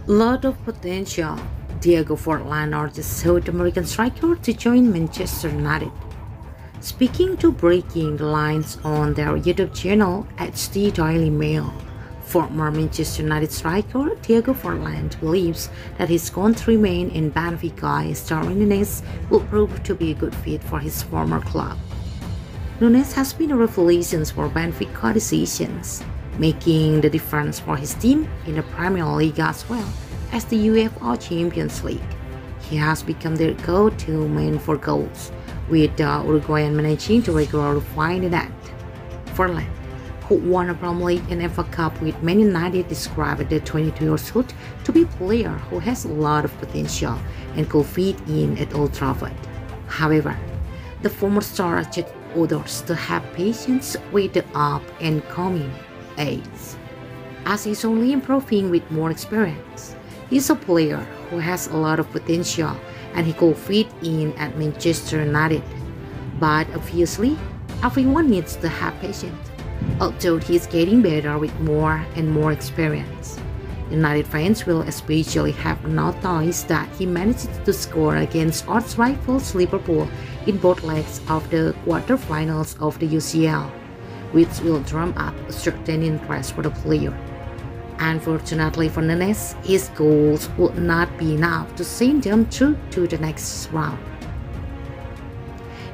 Lot of potential. Diego Forlan are the South American striker to join Manchester United. Speaking to breaking the lines on their YouTube channel at the Daily Mail, former Manchester United striker Diego Forlan believes that his countryman in Benfica, Darwin Nunez, will prove to be a good fit for his former club. Nunez has been a revelation for Benfica this season, making the difference for his team in the Primeira Liga as well as the UEFA Champions League. He has become their go-to man for goals, with the Uruguayan managing to regularly find the net. Forlan, who won a Premier League and FA Cup with Man United, described the 22-year-old to be a player who has a lot of potential and could fit in at Old Trafford. However, the former star urged others to have patience with the up-and-coming age, as he's only improving with more experience. He's a player who has a lot of potential and he could fit in at Manchester United. But obviously, everyone needs to have patience, although he's getting better with more and more experience. United fans will especially have noticed that he managed to score against arch rivals Liverpool in both legs of the quarterfinals of the UCL, which will drum up a certain interest for the player. Unfortunately for Nunez, his goals would not be enough to send them through to the next round.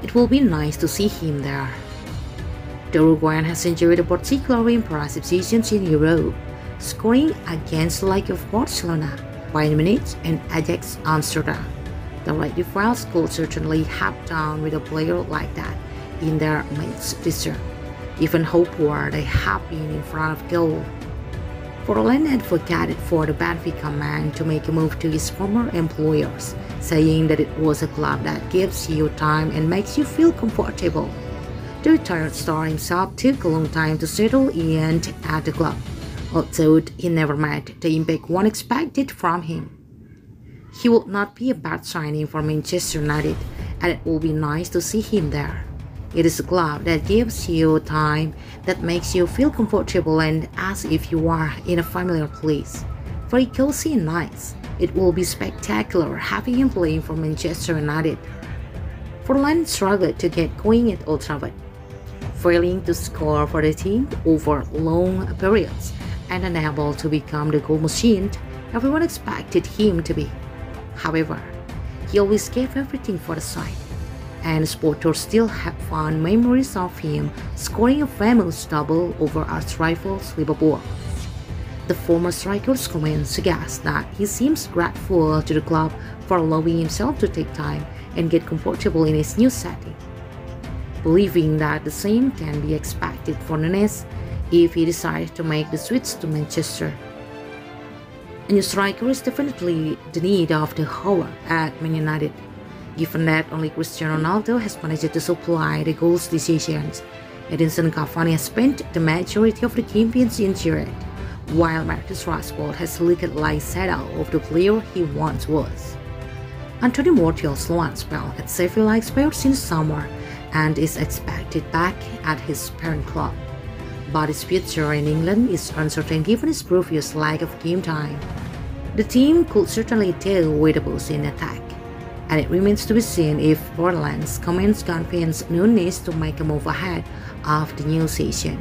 It will be nice to see him there. The Uruguayan has enjoyed a particularly impressive season in Europe, scoring against the likes of Barcelona, Bayern Munich, and Ajax Amsterdam. The Red Devils could certainly have done with a player like that in their midst this year, even how poor they have been in front of goal. Forlan advocated for the Benfica man to make a move to his former employers, saying that it was a club that gives you time and makes you feel comfortable. The retired star himself took a long time to settle in at the club, although he never met the impact one expected from him. He would not be a bad signing for Manchester United, and it will be nice to see him there. It is a club that gives you time, that makes you feel comfortable and as if you are in a familiar place. Very cozy and nice. It will be spectacular having him playing for Manchester United. Forlan struggled to get going at Old Trafford, failing to score for the team over long periods and unable to become the goal machine everyone expected him to be. However, he always gave everything for the side, and supporters still have fond memories of him scoring a famous double over arch rivals Liverpool. The former striker's comments suggest that he seems grateful to the club for allowing himself to take time and get comfortable in his new setting, believing that the same can be expected for Nunez if he decides to make the switch to Manchester. A new striker is definitely the need of the hour at Man United, given that only Cristiano Ronaldo has managed to supply the goals this season. Edinson Cavani has spent the majority of the campaigns injured, while Marcus Rashford has looked like shadow of the player he once was. Anthony Martial's long spell at Sevilla expired since summer and is expected back at his parent club, but his future in England is uncertain given his previous lack of game time. The team could certainly deal with a boost in attack, and it remains to be seen if Forlan's comments convince Nunez to make a move ahead of the new season.